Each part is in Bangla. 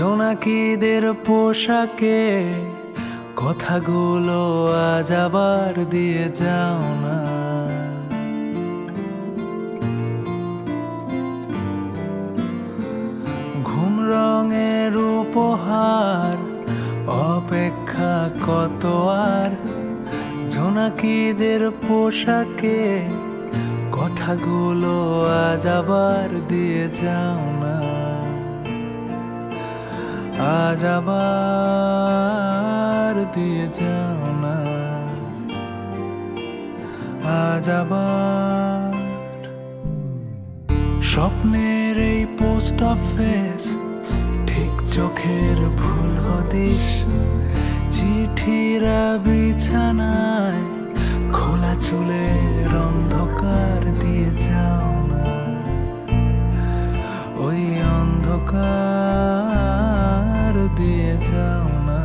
জোনাকিদের পোশাকে কথাগুলো আজ আবার দিয়ে যাও না। ঘুম রঙের উপহার অপেক্ষা কত আর, জোনাকিদের পোশাকে কথাগুলো আজ আবার দিয়ে যাও না। আজ আবার দিয়ে যাও না, আজ আবার। স্বপ্নের এই পোস্ট অফিস ঠিক চোখের ভুল হদিস, চিঠিরা বিছানায় খোলা চুলের অন্ধকার দিয়ে যাও না। ওই অন্ধকার দিয়ে যাও না,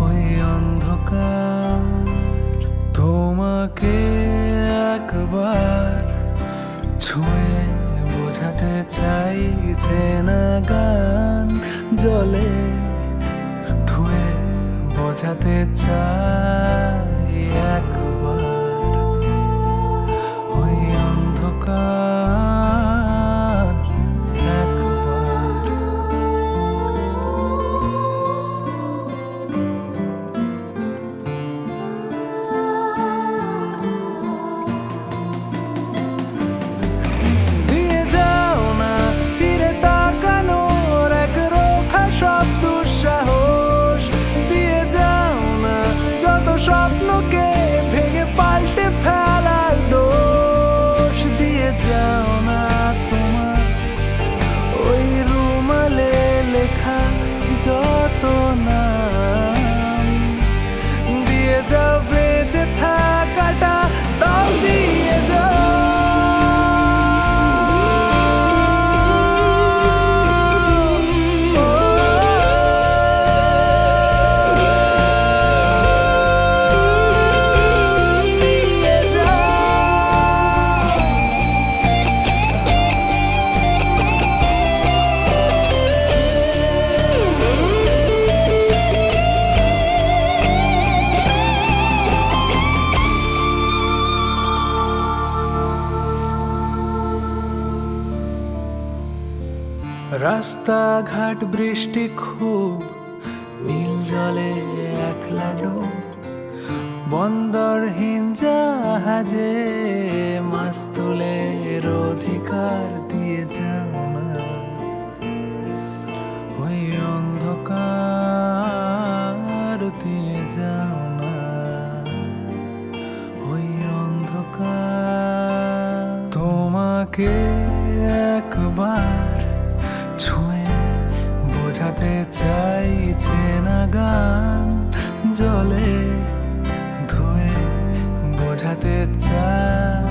ওই অন্ধকার। তোমাকে একবার ছুঁয়ে বোঝাতে চাই যে না গান জলে ধুয়ে বোঝাতে চাই একবার ওই অন্ধকার একবার। দিয়ে যাও না ফিরে তাকানোর এক রোখা সব দুঃসাহস, দিয়ে যাও না যত স্বপ্নকে ভেঙে পাল্টে ফেলার দোষ, দিয়ে যাও না তোমার ওই রুমালে লেখা যত নাম, দিয়ে যাও বেঁচে থাকাটা তাও দিয়ে যাও। রাস্তাঘাট বৃষ্টি খুব নীল জলে একলা ডুব, বন্দরহীন জাহাজে মাছ তুলের অধিকার দিয়ে যাও না। ওই অন্ধকার দিয়ে যাও না, ওই অন্ধকার। তোমাকে একবার ছুঁয়ে বোঝাতে চাই চেনা গান জলে ধুয়ে বোঝাতে চাই